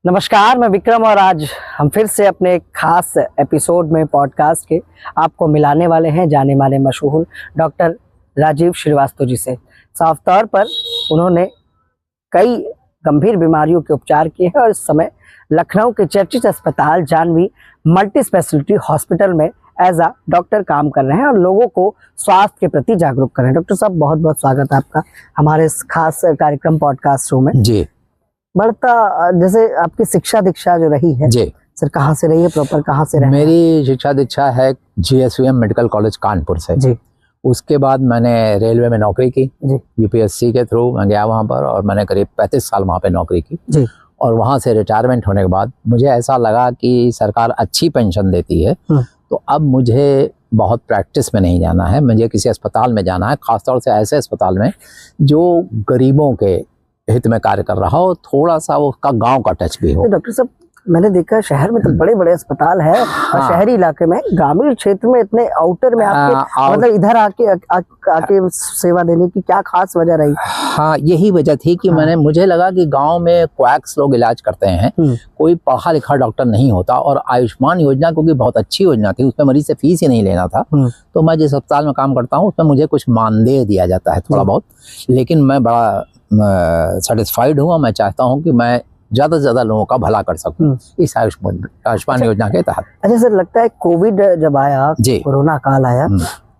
नमस्कार, मैं विक्रम और आज हम फिर से अपने एक खास एपिसोड में पॉडकास्ट के आपको मिलाने वाले हैं जाने माने मशहूर डॉक्टर राजीव श्रीवास्तव जी से। साफ तौर पर उन्होंने कई गंभीर बीमारियों के उपचार किए हैं और इस समय लखनऊ के चर्चित अस्पताल जानवी मल्टी स्पेशलिटी हॉस्पिटल में एज अ डॉक्टर काम कर रहे हैं और लोगों को स्वास्थ्य के प्रति जागरूक कर रहे हैं। डॉक्टर साहब, बहुत बहुत स्वागत है आपका हमारे इस खास कार्यक्रम पॉडकास्ट शो में। जी, बढ़ता जैसे आपकी शिक्षा दीक्षा जो रही है, जी सर कहाँ से रही है, प्रॉपर कहाँ से रहे? मेरी शिक्षा दीक्षा है GSVM मेडिकल कॉलेज कानपुर से। जी। उसके बाद मैंने रेलवे में नौकरी की। जी। UPSC के थ्रू मैं गया वहाँ पर और मैंने करीब 35 साल वहाँ पे नौकरी की। जी। और वहाँ से रिटायरमेंट होने के बाद मुझे ऐसा लगा कि सरकार अच्छी पेंशन देती है, तो अब मुझे बहुत प्रैक्टिस में नहीं जाना है, मुझे किसी अस्पताल में जाना है, खासतौर से ऐसे अस्पताल में जो गरीबों के हित में कार्य कर रहा हो, थोड़ा सा वो उसका गांव का टच भी हो। डॉक्टर साहब, मैंने देखा शहर में तो बड़े बड़े अस्पताल है और शहरी इलाके में, ग्रामीण क्षेत्र में इतने आउटर में आपके मतलब इधर आके सेवा देने की क्या खास वजह रही? हाँ, यही वजह थी कि मुझे लगा कि गांव में क्वैक्स लोग इलाज करते हैं, कोई पढ़ा लिखा डॉक्टर नहीं होता, और आयुष्मान योजना क्योंकि बहुत अच्छी योजना थी, उसमें मरीज से फीस ही नहीं लेना था, तो मैं जिस अस्पताल में काम करता हूँ उसमें मुझे कुछ मानदेय दिया जाता है थोड़ा बहुत, लेकिन मैं बड़ा सेटिस्फाइड हूँ। मैं चाहता हूँ कि मैं ज़्यादा से ज़्यादा लोगों का भला कर सकूं इस आयुष्मान योजना के तहत। अच्छा सर, लगता है कोविड जब आया, कोरोना काल आया,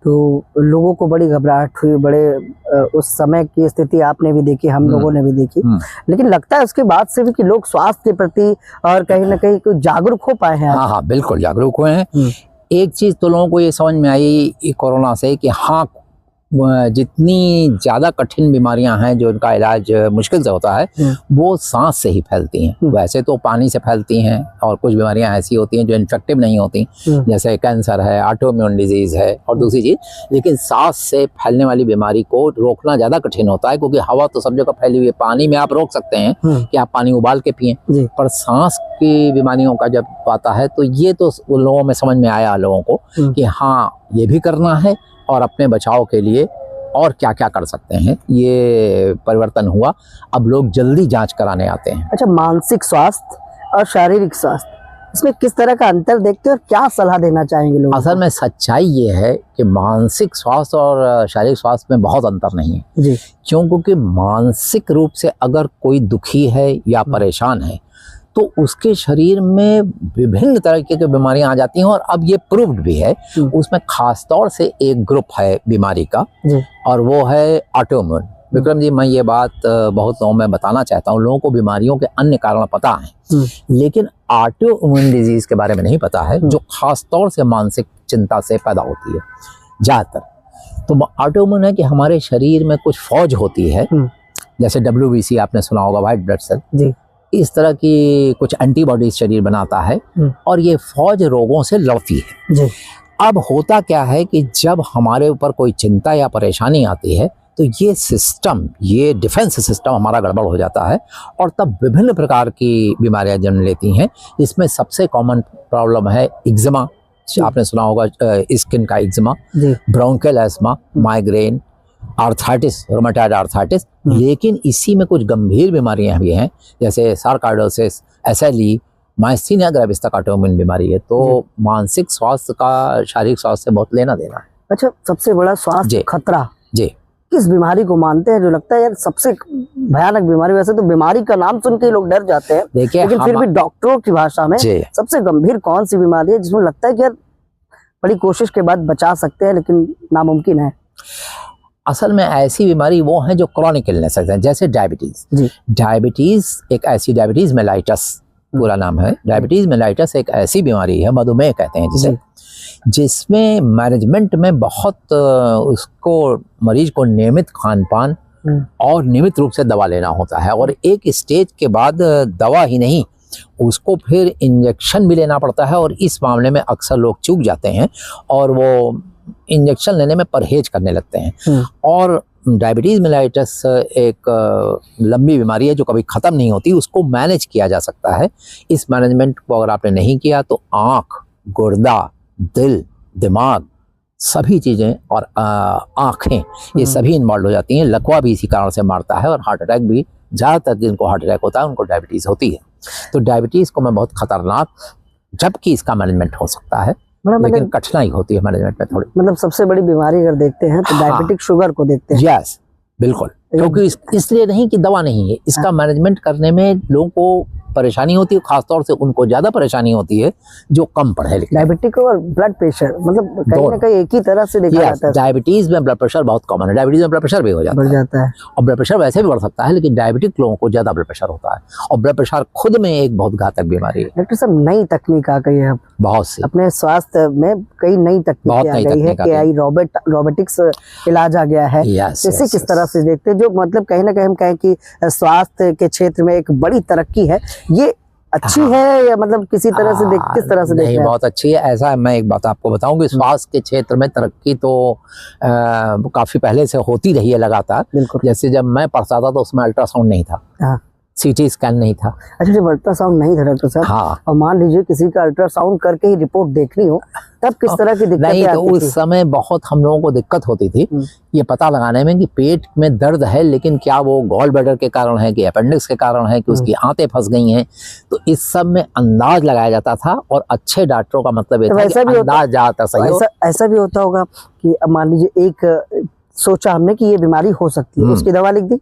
तो लोगों को बड़ी घबराहट हुई, बड़े उस समय की स्थिति आपने भी देखी, हम लोगों ने भी देखी, लेकिन लगता है उसके बाद से भी कि लोग स्वास्थ्य के प्रति और कहीं ना कहीं कुछ जागरूक हो पाए हैं। हाँ, बिल्कुल जागरूक हुए हैं। एक चीज़ तो लोगों को ये समझ में आई कोरोना से कि हाँ, जितनी ज़्यादा कठिन बीमारियां हैं जो उनका इलाज मुश्किल से होता है, वो सांस से ही फैलती हैं। वैसे तो पानी से फैलती हैं और कुछ बीमारियां ऐसी होती हैं जो इन्फेक्टिव नहीं होती, जैसे कैंसर है, ऑटोइम्यून डिजीज़ है और दूसरी चीज़, लेकिन सांस से फैलने वाली बीमारी को रोकना ज़्यादा कठिन होता है, क्योंकि हवा तो सब जगह फैली हुई है। पानी में आप रोक सकते हैं कि आप पानी उबाल के पिएं, पर सांस की बीमारियों का जब आता है तो ये तो लोगों में समझ में आया लोगों को कि हाँ, ये भी करना है और अपने बचाव के लिए और क्या क्या कर सकते हैं, ये परिवर्तन हुआ। अब लोग जल्दी जांच कराने आते हैं। अच्छा, मानसिक स्वास्थ्य और शारीरिक स्वास्थ्य, इसमें किस तरह का अंतर देखते हैं और क्या सलाह देना चाहेंगे लोग? असल में सच्चाई ये है कि मानसिक स्वास्थ्य और शारीरिक स्वास्थ्य में बहुत अंतर नहीं है जी। क्योंकि मानसिक रूप से अगर कोई दुखी है या परेशान है तो उसके शरीर में विभिन्न तरह की बीमारियां आ जाती हैं, और अब ये प्रूव्ड भी है। उसमें खास तौर से एक ग्रुप है बीमारी का और वो है ऑटोइम्यून। विक्रम जी, मैं ये बात बहुत लोगों में बताना चाहता हूँ, लोगों को बीमारियों के अन्य कारण पता हैं, लेकिन ऑटोइम्यून डिजीज के बारे में नहीं पता है, जो खास तौर से मानसिक चिंता से पैदा होती है ज़्यादातर। तो ऑटोइम्यून है कि हमारे शरीर में कुछ फौज होती है, जैसे WBC आपने सुना होगा, व्हाइट ब्लड सेल, इस तरह की कुछ एंटीबॉडीज शरीर बनाता है और ये फौज रोगों से लड़ती है जी। अब होता क्या है कि जब हमारे ऊपर कोई चिंता या परेशानी आती है तो ये सिस्टम, ये डिफेंस सिस्टम हमारा गड़बड़ हो जाता है और तब विभिन्न प्रकार की बीमारियां जन्म लेती हैं। इसमें सबसे कॉमन प्रॉब्लम है एक्जिमा, आपने सुना होगा, स्किन का eczema, bronchial ESMA, migraine, arthritis, rheumatoid arthritis, लेकिन इसी में कुछ गंभीर बीमारियां भी हैं, जैसे सार्काइडोसिस, SLE, माइस्थीनिया ग्रेविस तक ऑटोइम्यून बीमारी है। तो मानसिक स्वास्थ्य का शारीरिक स्वास्थ्य से बहुत लेना देना है। अच्छा, सबसे बड़ा स्वास्थ्य खतरा जी किस बीमारी को मानते हैं, जो लगता है यार सबसे भयानक बीमारी? वैसे तो बीमारी का नाम सुन के लोग डर जाते हैं, लेकिन फिर भी डॉक्टरों की भाषा में सबसे गंभीर कौन सी बीमारी है जिसमें लगता है कि यार बड़ी कोशिश के बाद बचा सकते हैं लेकिन नामुमकिन है? असल में ऐसी बीमारी वो हैं जो क्रॉनिक इलनेस है, जैसे डायबिटीज। डायबिटीज एक ऐसी, डायबिटीज मेलाइटस पूरा नाम है, डायबिटीज मेलाइटस एक ऐसी बीमारी है, मधुमेह कहते हैं जिसे, जिसमें मैनेजमेंट में बहुत उसको मरीज को नियमित खान पान और नियमित रूप से दवा लेना होता है, और एक स्टेज के बाद दवा ही नहीं, उसको फिर इंजेक्शन भी लेना पड़ता है, और इस मामले में अक्सर लोग चूक जाते हैं और वो इंजेक्शन लेने में परहेज करने लगते हैं। और डायबिटीज मेलाइटस एक लंबी बीमारी है जो कभी ख़त्म नहीं होती, उसको मैनेज किया जा सकता है। इस मैनेजमेंट को अगर आपने नहीं किया तो आँख, गुर्दा, दिल, दिमाग, सभी चीज़ें और आँखें, ये सभी इन्वॉल्व हो जाती हैं। लकवा भी इसी कारण से मारता है, और हार्ट अटैक भी ज़्यादातर जिनको हार्ट अटैक होता है उनको डायबिटीज़ होती है। तो डायबिटीज को मैं बहुत खतरनाक, जबकि इसका मैनेजमेंट हो सकता है, लेकिन कठिनाई होती है मैनेजमेंट में थोड़ी। मतलब सबसे बड़ी बीमारी अगर देखते हैं तो डायबिटिक शुगर को देखते हैं। यस, बिल्कुल, क्योंकि इसलिए नहीं कि दवा नहीं है, इसका मैनेजमेंट करने में लोगों को परेशानी होती है, खासतौर से उनको ज्यादा परेशानी होती है जो कम पढ़े लिखे। डायबिटिक और ब्लड प्रेशर मतलब कहीं ना कहीं एक ही तरह से देखा जाता है। डायबिटीज में ब्लड प्रेशर बहुत कॉमन है, डायबिटीज में ब्लड प्रेशर भी हो जाता है और ब्लड प्रेशर वैसे भी बढ़ सकता है, लेकिन डायबिटिक लोगों को ज्यादा ब्लड प्रेशर होता है और ब्लड प्रेशर खुद में एक बहुत घातक बीमारी है। डॉक्टर साहब, नई तकनीक आ गई है अब बहुत सी, अपने स्वास्थ्य में कई नई तकनीक आ गई है, AI रोबोटिक्स इलाज आ गया है। इसे किस तरह से देखते हैं, जो मतलब कहीं ना कहीं हम कहें कि स्वास्थ्य के क्षेत्र में एक बड़ी तरक्की है, ये अच्छी है या मतलब किसी तरह से किस तरह से देखते हैं? बहुत अच्छी है। ऐसा है, मैं एक बात आपको बताऊं कि स्वास्थ्य के क्षेत्र में तरक्की तो काफी पहले से होती रही है लगातार। जैसे जब मैं पढ़ता था तो उसमें अल्ट्रासाउंड नहीं था, CT स्कैन नहीं था। अच्छा, जब अल्ट्रासाउंड नहीं था डॉक्टर साहब, हाँ, और मान लीजिए किसी का अल्ट्रासाउंड करके ही रिपोर्ट देखनी हो, तब किस तरह की दिक्कत नहीं, तो उस समय बहुत हम लोगों को दिक्कत होती थी ये पता लगाने में कि पेट में दर्द है, लेकिन क्या वो गॉल ब्लैडर के कारण है कि अपेंडिक्स के कारण है कि उसकी आंतें फंस गई हैं। तो इस सब में अंदाज लगाया जाता था और अच्छे डॉक्टरों का मतलब ये था कि अंदाज ज़्यादातर सही हो। ऐसा भी होता होगा कि मान लीजिए एक सोचा हमने कि ये बीमारी हो सकती है, उसकी दवा लिख दी,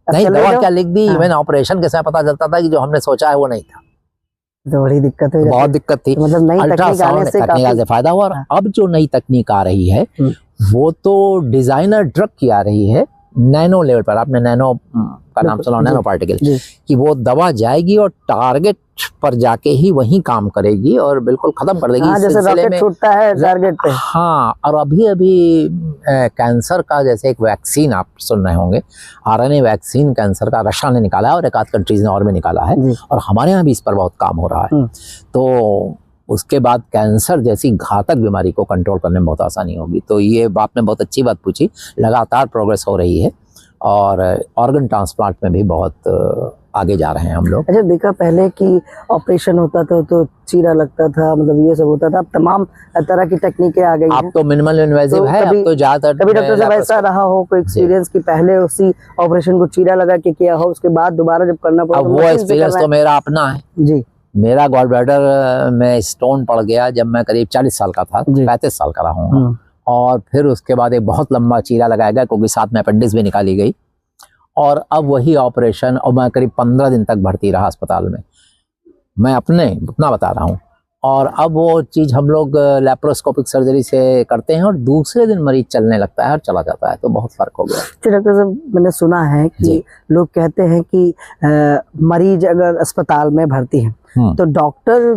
नहीं दवा क्या लिख दी, इवन ऑपरेशन के समय पता चलता था कि जो हमने सोचा है वो नहीं था। तो बड़ी दिक्कत है, बहुत दिक्कत थी। मतलब नई तकनीक आने से काफी फायदा हुआ। और अब जो नई तकनीक आ रही है वो तो डिजाइनर ड्रग की आ रही है, नैनो लेवल पर। आपने नैनो का नाम सुना, नैनो पार्टिकल, कि वो दवा जाएगी और टारगेट पर जाके ही वही काम करेगी और बिल्कुल खत्म कर देगी। जैसे रॉकेट छूटता है टारगेट पे। हाँ, और अभी कैंसर का जैसे एक वैक्सीन आप सुन रहे होंगे, RNA वैक्सीन कैंसर का रशिया ने निकाला है और एक आध कंट्रीज ने और भी निकाला है, और हमारे यहाँ भी इस पर बहुत काम हो रहा है। तो उसके बाद कैंसर जैसी घातक बीमारी को कंट्रोल करने में बहुत आसानी होगी। तो ये आपने बहुत अच्छी बात पूछी, लगातार प्रोग्रेस हो रही है और ऑर्गन ट्रांसप्लांट में भी बहुत आगे जा रहे हैं हम लोग। अच्छा, देखा पहले कि ऑपरेशन होता था तो चीरा लगता था, मतलब ये सब होता था, अब तमाम तरह की टेक्निकें आ गई हैं। अब तो मिनिमल इन्वेजिव है, अब तो ज्यादातर। कभी डॉक्टर साहब ऐसा रहा हो कोई एक्सपीरियंस कि पहले उसी ऑपरेशन को चीरा लगा के किया हो, उसके बाद दोबारा जब करना पड़ा? वो एक्सपीरियंस तो मेरा अपना है जी। मेरा गॉल ब्लैडर में स्टोन पड़ गया जब मैं करीब 40 साल का था, 35 साल का रहा हूँ, और फिर उसके बाद एक बहुत लंबा चीरा लगाया गया क्योंकि साथ में अपेंडिक्स भी निकाली गई, और अब वही ऑपरेशन, और मैं करीब 15 दिन तक भर्ती रहा अस्पताल में। मैं अपना बता रहा हूँ। और अब वो चीज़ हम लोग लैप्रोस्कोपिक सर्जरी से करते हैं और दूसरे दिन मरीज चलने लगता है और चला जाता है, तो बहुत फर्क हो गया। डॉक्टर साहब, मैंने सुना है कि लोग कहते हैं कि मरीज अगर अस्पताल में भर्ती है तो डॉक्टर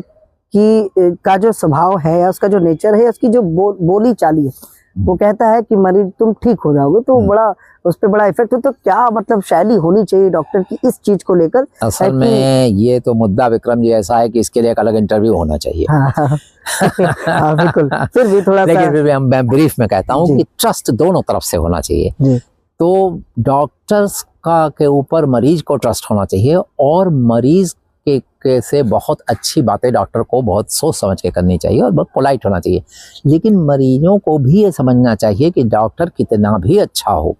की का जो स्वभाव है या उसका जो नेचर है, उसकी जो बोली चाली है, वो कहता है कि मरीज तुम ठीक हो जाओगे, तो बड़ा उस पर बड़ा इफेक्ट हो। तो क्या मतलब शैली होनी चाहिए डॉक्टर की इस चीज को लेकर? असल में ये तो मुद्दा विक्रम जी ऐसा है कि इसके लिए एक अलग इंटरव्यू होना चाहिए। हाँ, बिल्कुल। फिर भी थोड़ा लेकिन फिर भी मैं ब्रीफ में कहता हूँ कि ट्रस्ट दोनों तरफ से होना चाहिए। तो डॉक्टर्स का के ऊपर मरीज को ट्रस्ट होना चाहिए, और मरीज के से बहुत अच्छी बातें डॉक्टर को बहुत सोच समझ के करनी चाहिए और बहुत पोलाइट होना चाहिए। लेकिन मरीजों को भी ये समझना चाहिए कि डॉक्टर कितना भी अच्छा हो,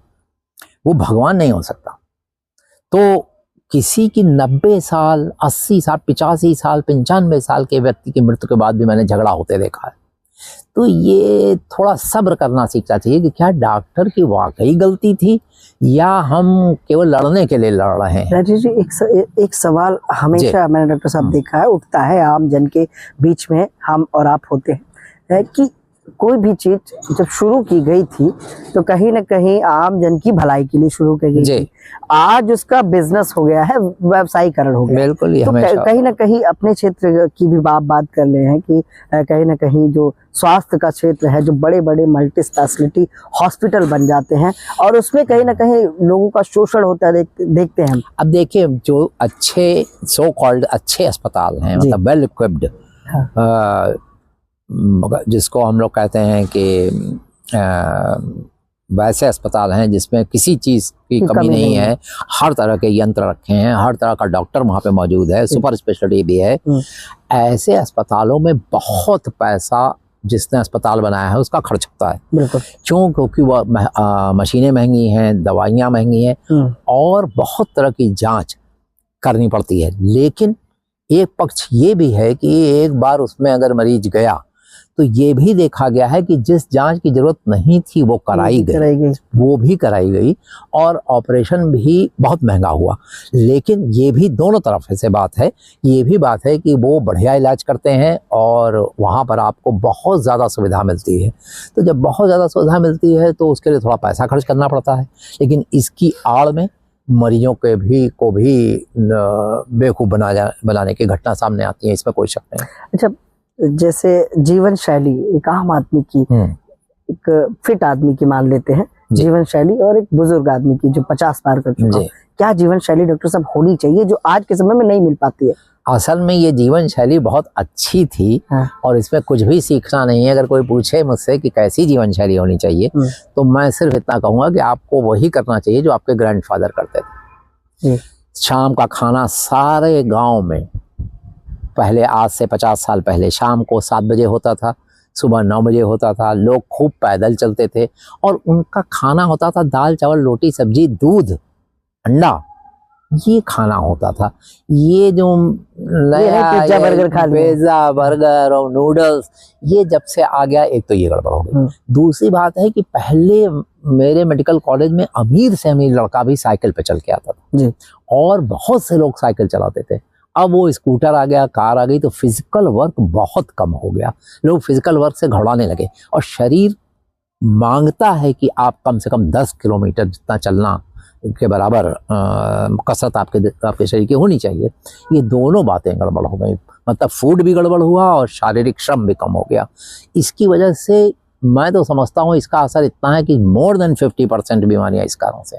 वो भगवान नहीं हो सकता। तो किसी की 90 साल, 80 साल, 85 साल, 95 साल के व्यक्ति की मृत्यु के बाद भी मैंने झगड़ा होते देखा है। तो ये थोड़ा सब्र करना सीखना चाहिए कि क्या डॉक्टर की वाकई गलती थी या हम केवल लड़ने के लिए लड़ रहे हैं। राजीव जी, एक सवाल हमेशा मैंने डॉक्टर साहब देखा है, उठता है आम जन के बीच में, हम और आप होते हैं, कि कोई भी चीज जब शुरू की गई थी तो कहीं ना कहीं आम जन की भलाई के लिए शुरू की गई थी। आज उसका बिजनेस हो गया है, व्यवसायीकरण हो गया। बिल्कुल। तो कहीं ना कहीं अपने क्षेत्र की भी बात कर रहे हैं कि कहीं ना कहीं जो स्वास्थ्य का क्षेत्र है, जो बड़े बड़े मल्टी स्पेशलिटी हॉस्पिटल बन जाते हैं और उसमें कहीं ना कहीं लोगों का शोषण होता है, देखते हैं। अब देखिए, जो अच्छे सो कॉल्ड अच्छे अस्पताल हैं, मतलब वेल इक्विप्ड, जिसको हम लोग कहते हैं कि वैसे अस्पताल हैं जिसमें किसी चीज़ की कमी नहीं है, हर तरह के यंत्र रखे हैं, हर तरह का डॉक्टर वहाँ पे मौजूद है, सुपर स्पेशलिटी भी है। ऐसे अस्पतालों में बहुत पैसा जिसने अस्पताल बनाया है उसका खर्च होता है। क्यों? क्योंकि वह मशीनें महंगी हैं, दवाइयाँ महंगी हैं, और बहुत तरह की जांच करनी पड़ती है। लेकिन एक पक्ष ये भी है कि एक बार उसमें अगर मरीज गया तो ये भी देखा गया है कि जिस जांच की जरूरत नहीं थी वो कराई गई, वो भी कराई गई और ऑपरेशन भी बहुत महंगा हुआ। लेकिन ये भी दोनों तरफ से बात है, ये भी बात है कि वो बढ़िया इलाज करते हैं और वहाँ पर आपको बहुत ज़्यादा सुविधा मिलती है। तो जब बहुत ज़्यादा सुविधा मिलती है तो उसके लिए थोड़ा पैसा खर्च करना पड़ता है, लेकिन इसकी आड़ में मरीजों के को भी बेवकूफ़ बनाने की घटना सामने आती है, इसमें कोई शक नहीं। अच्छा, जैसे जीवन शैली एक आम आदमी की, एक फिट आदमी की मान लेते हैं जीवन शैली, और एक बुजुर्ग आदमी की जो 50 पार कर चुका है, क्या जीवन शैली डॉक्टर साहब होनी चाहिए जो आज के समय में नहीं मिल पाती है? असल में ये जीवन शैली बहुत अच्छी थी और इसमें कुछ भी सीखना नहीं है। अगर कोई पूछे मुझसे कि कैसी जीवन शैली होनी चाहिए तो मैं सिर्फ इतना कहूँगा कि आपको वही करना चाहिए जो आपके ग्रैंडफादर करते थे। शाम का खाना सारे गांव में पहले, आज से 50 साल पहले, शाम को 7 बजे होता था, सुबह 9 बजे होता था। लोग खूब पैदल चलते थे और उनका खाना होता था दाल चावल रोटी सब्जी दूध अंडा, ये खाना होता था। ये जो पिज्जा बर्गर और नूडल्स ये जब से आ गया, एक तो ये गड़बड़ हो गई। दूसरी बात है कि पहले मेरे मेडिकल कॉलेज में अमीर से अमीर लड़का भी साइकिल पे चल के आता था जी, और बहुत से लोग साइकिल चलाते थे। अब वो स्कूटर आ गया, कार आ गई, तो फिजिकल वर्क बहुत कम हो गया। लोग फिजिकल वर्क से घबराने लगे और शरीर मांगता है कि आप कम से कम 10 किलोमीटर जितना चलना के बराबर कसरत आपके शरीर की होनी चाहिए। ये दोनों बातें गड़बड़ हो गई, मतलब फूड भी गड़बड़ हुआ और शारीरिक श्रम भी कम हो गया। इसकी वजह से मैं तो समझता हूँ इसका असर इतना है कि मोर देन 50% बीमारियाँ इस कारण से।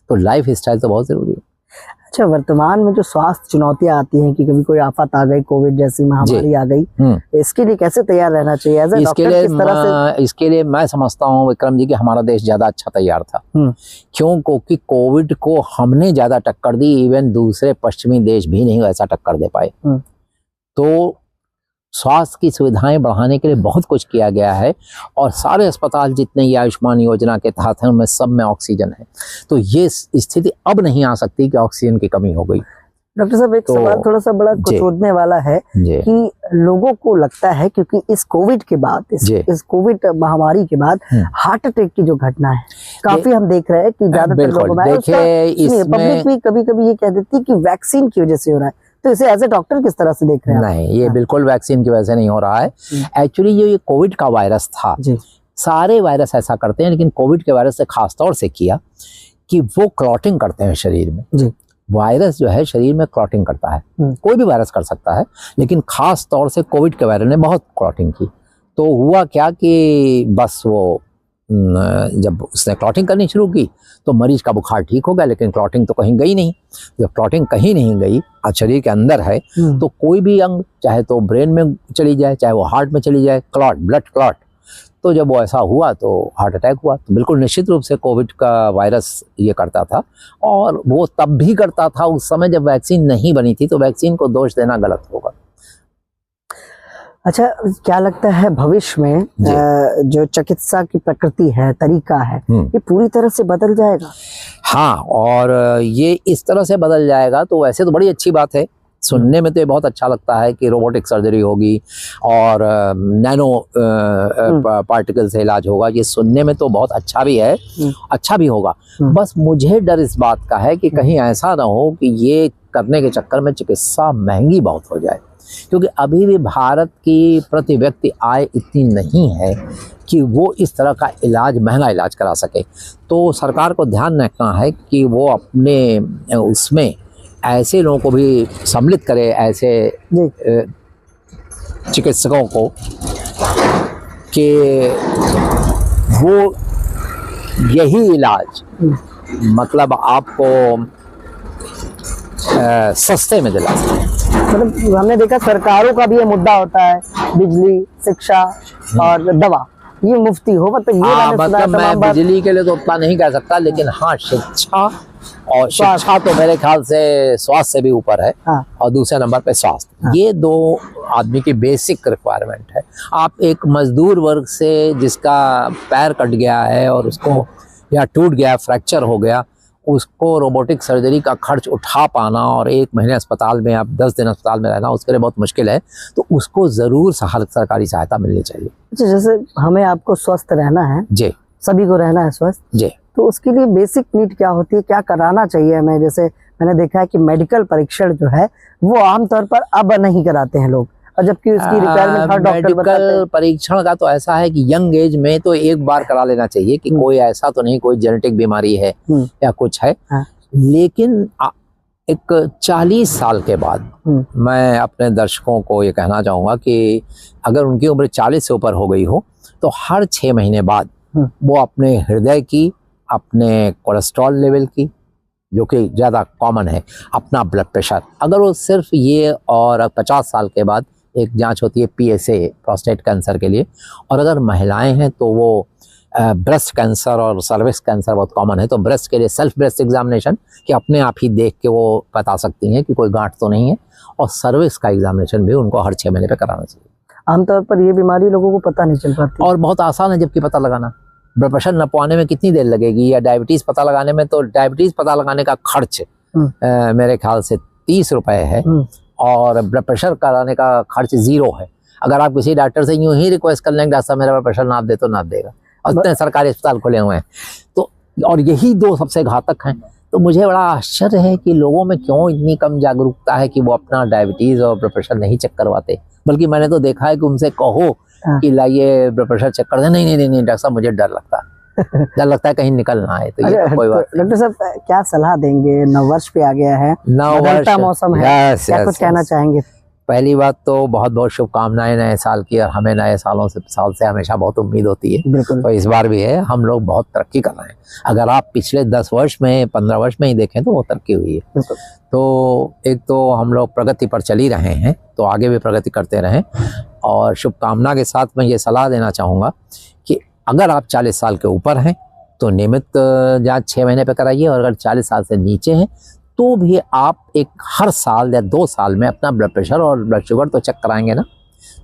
तो लाइफ स्टाइल तो बहुत ज़रूरी है। अच्छा, वर्तमान में जो स्वास्थ्य चुनौतियां आती हैं कि कभी कोई आफत आ गई, कोविड जैसी महामारी आ गई, इसके लिए कैसे तैयार रहना चाहिए? इसके लिए मैं समझता हूँ विक्रम जी कि हमारा देश ज्यादा अच्छा तैयार था। क्यों? क्योंकि कोविड को हमने ज्यादा टक्कर दी, इवन दूसरे पश्चिमी देश भी नहीं वैसा टक्कर दे पाए। तो स्वास्थ्य की सुविधाएं बढ़ाने के लिए बहुत कुछ किया गया है और सारे अस्पताल जितने ये आयुष्मान योजना के तहत हैं उनमें सब में ऑक्सीजन है। तो ये स्थिति अब नहीं आ सकती कि ऑक्सीजन की कमी हो गई। डॉक्टर साहब, एक सवाल थोड़ा सा बड़ा कुचोदने वाला है कि लोगों को लगता है क्योंकि इस कोविड के बाद, इस कोविड महामारी के बाद हार्ट अटैक की जो घटना है काफी हम देख रहे हैं कि ज्यादातर लोगों में, पब्लिक भी कभी कभी ये कह देती है कि वैक्सीन की वजह से हो रहा है। तो इसे एज ए डॉक्टर किस तरह से देख रहे हैं? नहीं, ये बिल्कुल वैक्सीन की वजह से नहीं हो रहा है। एक्चुअली ये कोविड का वायरस था, सारे वायरस ऐसा करते हैं, लेकिन कोविड के वायरस से खास तौर से किया कि वो क्लॉटिंग करते हैं शरीर में। वायरस जो है शरीर में क्लॉटिंग करता है, कोई भी वायरस कर सकता है, लेकिन खास तौर से कोविड के वायरस ने बहुत क्लॉटिंग की। तो हुआ क्या कि बस वो जब उसने क्लॉटिंग करनी शुरू की तो मरीज का बुखार ठीक हो गया, लेकिन क्लॉटिंग तो कहीं गई नहीं। जब क्लॉटिंग कहीं नहीं गई और शरीर के अंदर है तो कोई भी अंग, चाहे तो ब्रेन में चली जाए, चाहे वो हार्ट में चली जाए, क्लॉट, ब्लड क्लॉट, तो जब वो ऐसा हुआ तो हार्ट अटैक हुआ। तो बिल्कुल निश्चित रूप से कोविड का वायरस ये करता था, और वो तब भी करता था उस समय जब वैक्सीन नहीं बनी थी। तो वैक्सीन को दोष देना गलत होगा। अच्छा, क्या लगता है भविष्य में जो चिकित्सा की प्रकृति है, तरीका है, ये पूरी तरह से बदल जाएगा? हाँ, और ये इस तरह से बदल जाएगा तो वैसे तो बड़ी अच्छी बात है। सुनने में तो ये बहुत अच्छा लगता है कि रोबोटिक सर्जरी होगी और नैनो पार्टिकल से इलाज होगा। ये सुनने में तो बहुत अच्छा भी है, अच्छा भी होगा। बस मुझे डर इस बात का है कि कहीं ऐसा ना हो कि ये करने के चक्कर में चिकित्सा महंगी बहुत हो जाए, क्योंकि अभी भी भारत की प्रति व्यक्ति आय इतनी नहीं है कि वो इस तरह का इलाज, महंगा इलाज करा सके। तो सरकार को ध्यान रखना है कि वो अपने उसमें ऐसे लोगों को भी सम्मिलित करे, ऐसे चिकित्सकों को, कि वो यही इलाज मतलब आपको सस्ते में दिला सके। मतलब हमने देखा सरकारों का भी ये मुद्दा होता है, बिजली, शिक्षा और दवा, ये मुफ्ती हो। मतलब ये मतलब मैं बिजली के लिए तो उतना नहीं कह सकता, लेकिन हाँ शिक्षा, और शिक्षा तो मेरे ख्याल से स्वास्थ्य से भी ऊपर है। और दूसरे नंबर पे स्वास्थ्य। ये दो आदमी की बेसिक रिक्वायरमेंट है। आप एक मजदूर वर्ग से जिसका पैर कट गया है और उसको या टूट गया, फ्रैक्चर हो गया, उसको रोबोटिक सर्जरी का खर्च उठा पाना और 1 महीने अस्पताल में, आप 10 दिन अस्पताल में रहना, उसके लिए बहुत मुश्किल है। तो उसको ज़रूर सरकारी सहायता मिलनी चाहिए। अच्छा, जैसे हमें आपको स्वस्थ रहना है, जी, सभी को रहना है स्वस्थ जी, तो उसके लिए बेसिक नीड क्या होती है, क्या कराना चाहिए हमें? जैसे मैंने देखा है कि मेडिकल परीक्षण जो है वो आमतौर पर अब नहीं कराते हैं लोग, और जबकि उसकी रिक्वायरमेंट हर डॉक्टर बताते हैं। मेडिकल परीक्षण का तो ऐसा है कि यंग एज में तो एक बार करा लेना चाहिए कि कोई ऐसा तो नहीं, कोई जेनेटिक बीमारी है या कुछ है। हाँ। लेकिन एक 40 साल के बाद मैं अपने दर्शकों को ये कहना चाहूँगा कि अगर उनकी उम्र 40 से ऊपर हो गई हो तो हर 6 महीने बाद वो अपने हृदय की, अपने कोलेस्ट्रॉल लेवल की, जो कि ज़्यादा कॉमन है, अपना ब्लड प्रेशर, अगर वो सिर्फ ये, और 50 साल के बाद एक जांच होती है PSA प्रोस्टेट कैंसर के लिए, और अगर महिलाएं हैं तो वो ब्रेस्ट कैंसर और सर्विक्स कैंसर बहुत कॉमन है, तो ब्रेस्ट के लिए सेल्फ ब्रेस्ट एग्जामिनेशन कि अपने आप ही देख के वो बता सकती हैं कि कोई गांठ तो नहीं है, और सर्विक्स का एग्जामिनेशन भी उनको हर 6 महीने पे कराना चाहिए। आमतौर पर ये बीमारी लोगों को पता नहीं चल पाती और बहुत आसान है जबकि पता लगाना। ब्लड प्रेशर नपवाने में कितनी देर लगेगी, या डायबिटीज़ पता लगाने में, तो डायबिटीज़ पता लगाने का खर्च मेरे ख्याल से 30 रुपये है, और ब्लड प्रेशर कराने का खर्च 0 है। अगर आप किसी डॉक्टर से यूं ही रिक्वेस्ट कर लेंगे डॉक्टर साहब मेरा ब्लड प्रेशर नाप दे, तो नाप देगा, और इतने सरकारी अस्पताल खुले हुए हैं। तो और यही 2 सबसे घातक हैं। तो मुझे बड़ा आश्चर्य है कि लोगों में क्यों इतनी कम जागरूकता है कि वो अपना डायबिटीज़ और ब्लड प्रेशर नहीं चेक करवाते। बल्कि मैंने तो देखा है कि उनसे कहो कि लाइए ब्लड प्रेशर चेक कर दे, नहीं डॉक्टर साहब मुझे डर लगता है डर लगता है कहीं निकल ना आए। तो ये कोई बात। डॉक्टर साहब क्या सलाह देंगे? नववर्ष पे आ गया है, बदलता मौसम है, क्या कुछ कहना चाहेंगे? पहली बात तो बहुत बहुत शुभकामनाएं नए साल की, और हमें नए साल से हमेशा बहुत उम्मीद होती है, तो इस बार भी है। हम लोग बहुत तरक्की कर रहे हैं। अगर आप पिछले 10 वर्ष में, 15 वर्ष में ही देखें तो वो तरक्की हुई है। तो एक तो हम लोग प्रगति पर चल ही रहे हैं, तो आगे भी प्रगति करते रहें। और शुभकामना के साथ मैं ये सलाह देना चाहूँगा कि अगर आप 40 साल के ऊपर हैं तो नियमित जाँच 6 महीने पर कराइए, और अगर 40 साल से नीचे हैं तो भी आप एक हर साल या 2 साल में अपना ब्लड प्रेशर और ब्लड शुगर तो चेक कराएंगे ना।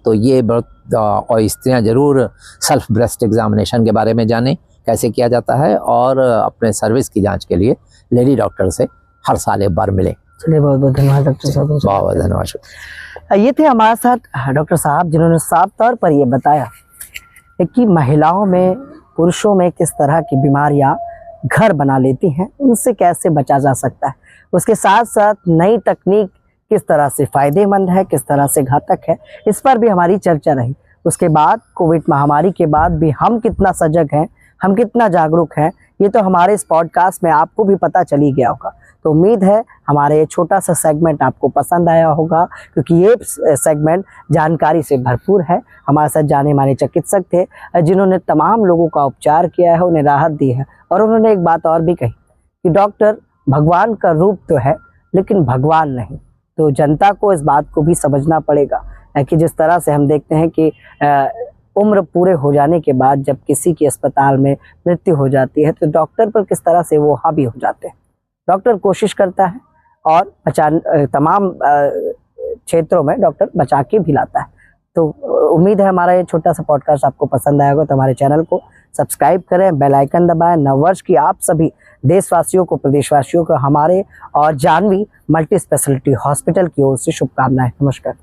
तो ये बहुत, और स्त्रियाँ ज़रूर सेल्फ ब्रेस्ट एग्जामिनेशन के बारे में जानें कैसे किया जाता है, और अपने सर्विस की जांच के लिए लेडी डॉक्टर से हर साल एक बार मिले। चलिए, बहुत बहुत धन्यवाद डॉक्टर साहब। बहुत बहुत धन्यवाद। ये थे हमारे साथ डॉक्टर साहब, जिन्होंने साफ तौर पर ये बताया कि महिलाओं में, पुरुषों में किस तरह की बीमारियां घर बना लेती हैं, उनसे कैसे बचा जा सकता है। उसके साथ साथ नई तकनीक किस तरह से फ़ायदेमंद है, किस तरह से घातक है, इस पर भी हमारी चर्चा रही। उसके बाद कोविड महामारी के बाद भी हम कितना सजग हैं, हम कितना जागरूक हैं, ये तो हमारे इस पॉडकास्ट में आपको भी पता चल ही गया होगा। तो उम्मीद है हमारे ये छोटा सा सेगमेंट आपको पसंद आया होगा, क्योंकि ये सेगमेंट जानकारी से भरपूर है। हमारे साथ जाने माने चिकित्सक थे जिन्होंने तमाम लोगों का उपचार किया है, उन्हें राहत दी है। और उन्होंने एक बात और भी कही कि डॉक्टर भगवान का रूप तो है लेकिन भगवान नहीं। तो जनता को इस बात को भी समझना पड़ेगा कि जिस तरह से हम देखते हैं कि उम्र पूरे हो जाने के बाद जब किसी की अस्पताल में मृत्यु हो जाती है तो डॉक्टर पर किस तरह से वो हावी हो जाते हैं। डॉक्टर कोशिश करता है और तमाम क्षेत्रों में डॉक्टर बचा के भी लाता है। तो उम्मीद है हमारा ये छोटा सा पॉडकास्ट आपको पसंद आएगा। तो हमारे चैनल को सब्सक्राइब करें, बेल आइकन दबाएं। नववर्ष की आप सभी देशवासियों को, प्रदेशवासियों को हमारे और जानवी मल्टी स्पेशलिटी हॉस्पिटल की ओर से शुभकामनाएं। नमस्कार।